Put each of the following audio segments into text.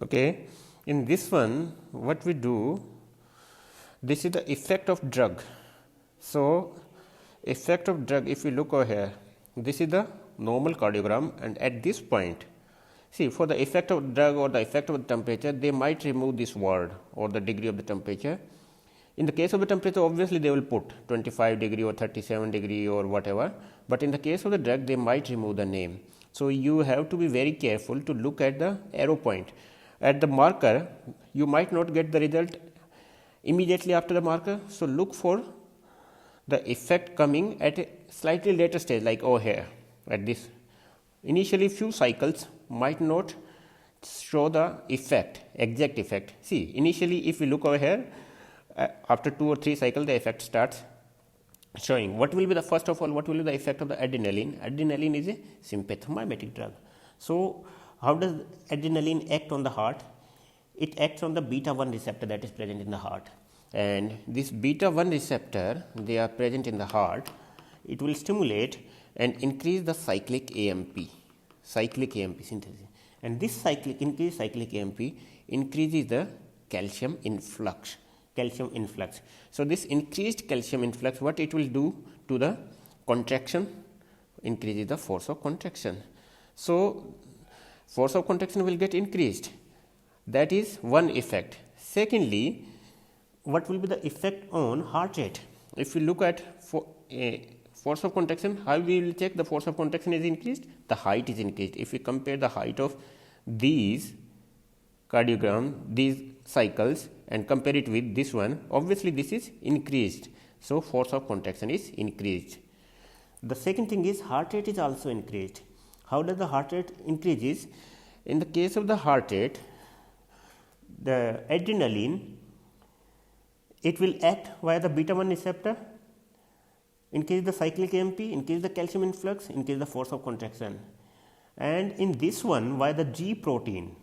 Okay, in this one, what we do, this is the effect of drug. So, effect of drug, if you look over here, this is the normal cardiogram, and at this point, see, for the effect of drug or the effect of the temperature, they might remove this word or the degree of the temperature. In the case of the temperature, obviously they will put 25 degree or 37 degree or whatever, but in the case of the drug, they might remove the name. So, you have to be very careful to look at the arrow point. At the marker, you might not get the result immediately after the marker. So, look for the effect coming at a slightly later stage, like over here at this. Initially, few cycles might not show the effect, exact effect. See, initially, if we look over here, after 2 or 3 cycles, the effect starts showing. What will be the first of all? What will be the effect of the adrenaline? Adrenaline is a sympathomimetic drug. So, how does adrenaline act on the heart? It acts on the beta 1 receptor that is present in the heart, and this beta 1 receptor, they are present in the heart. It will stimulate and increase the cyclic AMP synthesis, and this increased cyclic AMP increases the calcium influx. So, this increased calcium influx, what it will do to the contraction? Increases the force of contraction. So, force of contraction will get increased. That is one effect. Secondly, what will be the effect on heart rate? If you look at force of contraction, how we will check the force of contraction is increased? The height is increased. If we compare the height of these cardiogram, these cycles, and compare it with this one, obviously this is increased. So, force of contraction is increased. The second thing is heart rate is also increased. How does the heart rate increases? In the case of the heart rate, the adrenaline, it will act via the beta 1 receptor, increase the cyclic AMP, increase the calcium influx, increase the force of contraction. And in this one, via the G protein,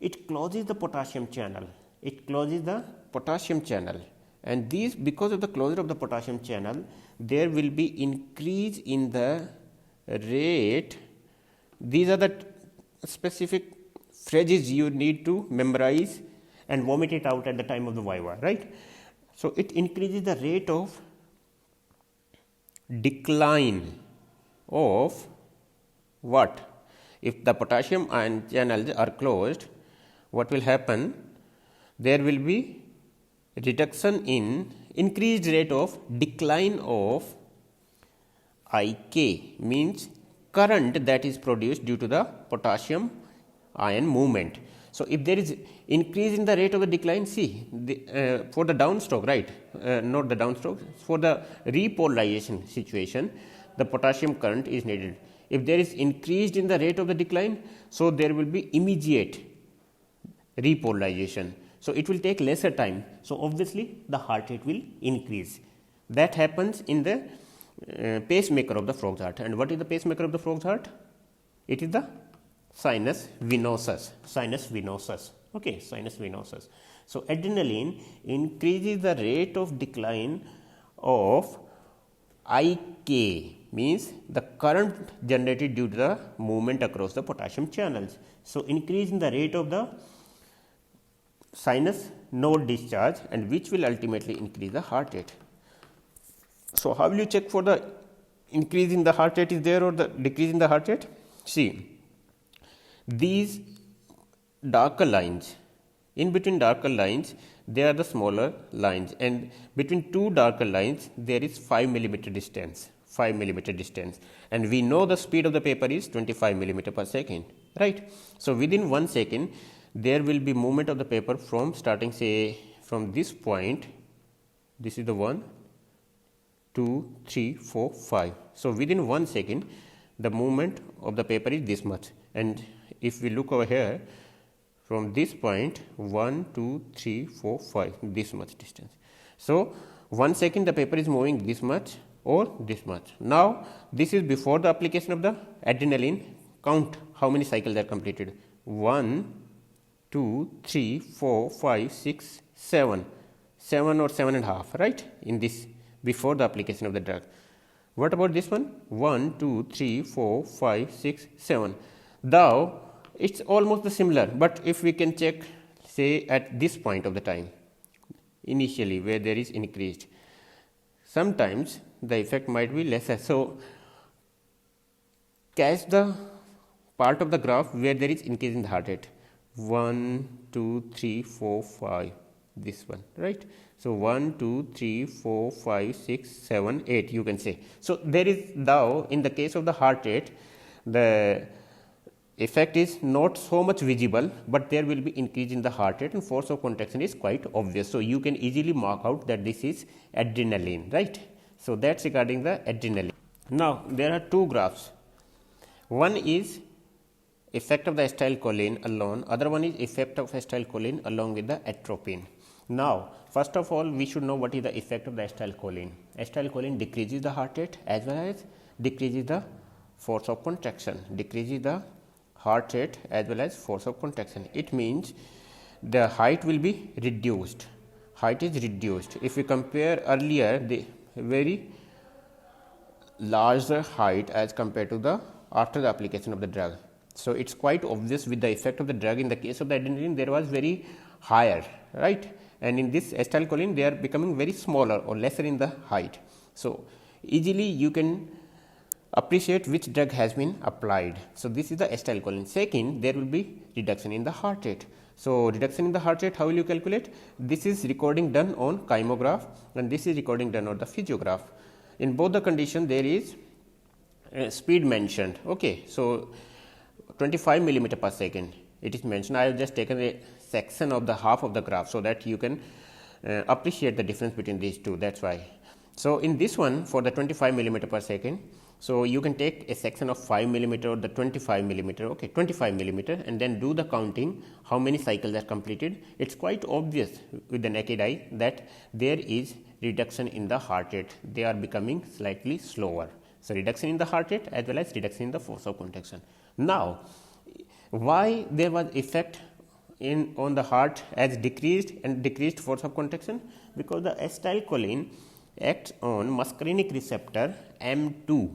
it closes the potassium channel. And these, because of the closure of the potassium channel, there will be increase in the rate. These are the specific phrases you need to memorize and vomit it out at the time of the viva, right? So, it increases the rate of decline of what? If the potassium ion channels are closed, what will happen? There will be reduction in increased rate of decline of IK, means current that is produced due to the potassium ion movement. So, if there is increase in the rate of the decline, see for the downstroke, right, not the downstroke, for the repolarization situation, the potassium current is needed. If there is increased in the rate of the decline, so there will be immediate repolarization. So, it will take lesser time. So, obviously, the heart rate will increase. That happens in the pacemaker of the frog's heart. And what is the pacemaker of the frog's heart? It is the sinus venosus. Okay, sinus venosus. So, adrenaline increases the rate of decline of IK, means the current generated due to the movement across the potassium channels. So, increase in the rate of the sinus node discharge, and which will ultimately increase the heart rate. So, how will you check for the increase in the heart rate is there or the decrease in the heart rate? See, these darker lines, in between darker lines, they are the smaller lines, and between two darker lines, there is 5 millimeter distance, and we know the speed of the paper is 25 millimeter per second, right? So, within 1 second, there will be movement of the paper from starting, say, from this point, this is the 1, 2, 3, 4, 5. So, within 1 second, the movement of the paper is this much, and if we look over here, from this point 1, 2, 3, 4, 5, this much distance. So, 1 second the paper is moving this much or this much. Now, this is before the application of the adrenaline. Count how many cycles are completed. 1, 2, 3, 4, 5, 6, 7. 7 or 7.5, right, in this before the application of the drug. What about this one? 1, 2, 3, 4, 5, 6, 7. Now, it's almost the similar, but if we can check say at this point of the time initially where there is increased, sometimes the effect might be lesser. So catch the part of the graph where there is increase in the heart rate, 1 2 3 4 5, this one, right? So 1 2 3 4 5 6 7 8, you can say. So there is now in the case of the heart rate, the effect is not so much visible, but there will be increase in the heart rate and force of contraction is quite obvious. So you can easily mark out that this is adrenaline, right? So that's regarding the adrenaline. Now there are two graphs. One is effect of the acetylcholine alone, other one is effect of acetylcholine along with the atropine. Now first of all, we should know what is the effect of the acetylcholine. Acetylcholine decreases the heart rate as well as decreases the force of contraction, decreases the heart rate as well as force of contraction. It means the height will be reduced. Height is reduced. If we compare earlier the very larger height as compared to the after the application of the drug. So it's quite obvious with the effect of the drug. In the case of the adrenaline, there was very higher, right? And in this acetylcholine, they are becoming very smaller or lesser in the height. So easily you can appreciate which drug has been applied. So this is the acetylcholine. Second, there will be reduction in the heart rate. So reduction in the heart rate, how will you calculate? This is recording done on kymograph and this is recording done on the physiograph. In both the condition, there is speed mentioned. Okay, so 25 millimeter per second it is mentioned. I have just taken a section of the half of the graph so that you can appreciate the difference between these two. That's why. So in this one, for the 25 millimeter per second, so you can take a section of 5 millimeter or the 25 millimeter, okay, 25 millimeter, and then do the counting how many cycles are completed. It's quite obvious with the naked eye that there is reduction in the heart rate. They are becoming slightly slower. So reduction in the heart rate as well as reduction in the force of contraction. Now why there was effect in on the heart as decreased and decreased force of contraction? Because the acetylcholine acts on muscarinic receptor M2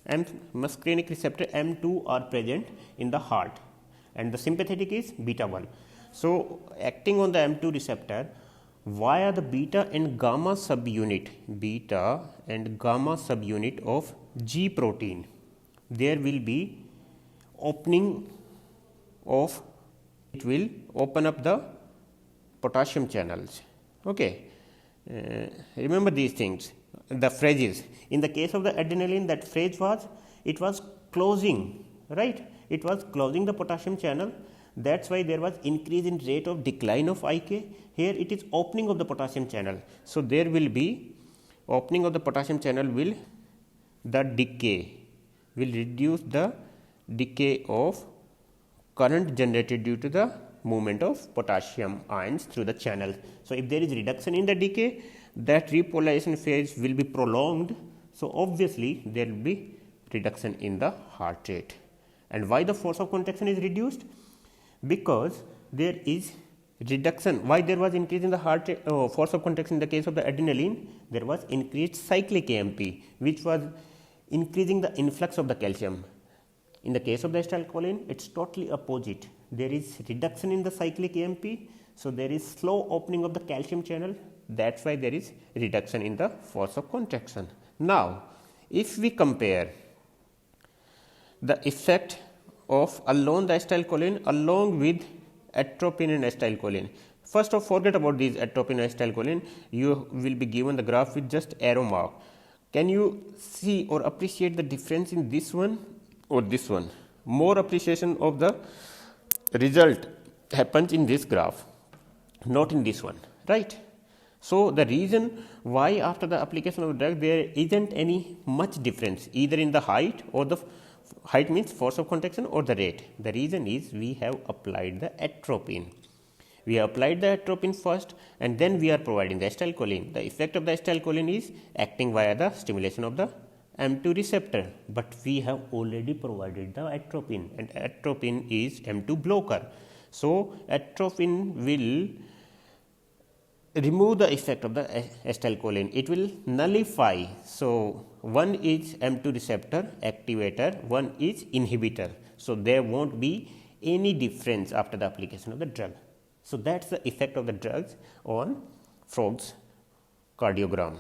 and muscarinic receptor M2 are present in the heart and the sympathetic is beta 1. So acting on the M2 receptor via the beta and gamma subunit of G protein, there will be opening of, it will open up the potassium channels. Okay, remember these things, the phrases. In the case of the adrenaline, that phrase was, it was closing, right? It was closing the potassium channel. That's why there was increase in rate of decline of IK. Here it is opening of the potassium channel. So there will be opening of the potassium channel will the decay will reduce the decay of current generated due to the movement of potassium ions through the channel. So if there is reduction in the decay, that repolarization phase will be prolonged. So obviously there will be reduction in the heart rate. And why the force of contraction is reduced? Because there is reduction. Why there was increase in the heart rate, force of contraction in the case of the adrenaline? There was increased cyclic AMP, which was increasing the influx of the calcium. In the case of the acetylcholine, it's totally opposite. There is reduction in the cyclic AMP, so there is slow opening of the calcium channel. That's why there is reduction in the force of contraction. Now, if we compare the effect of alone the acetylcholine along with atropine and acetylcholine. First of all, forget about these atropine and acetylcholine. You will be given the graph with just arrow mark. Can you see or appreciate the difference in this one or this one? More appreciation of the result happens in this graph, not in this one, right? So the reason why after the application of the drug there isn't any much difference either in the height or the height means force of contraction or the rate. The reason is we have applied the atropine. We have applied the atropine first and then we are providing the acetylcholine. The effect of the acetylcholine is acting via the stimulation of the M2 receptor, but we have already provided the atropine and atropine is M2 blocker. So atropine will remove the effect of the acetylcholine. It will nullify. So one is M2 receptor activator, one is inhibitor. So there won't be any difference after the application of the drug. So that's the effect of the drugs on frog's cardiogram.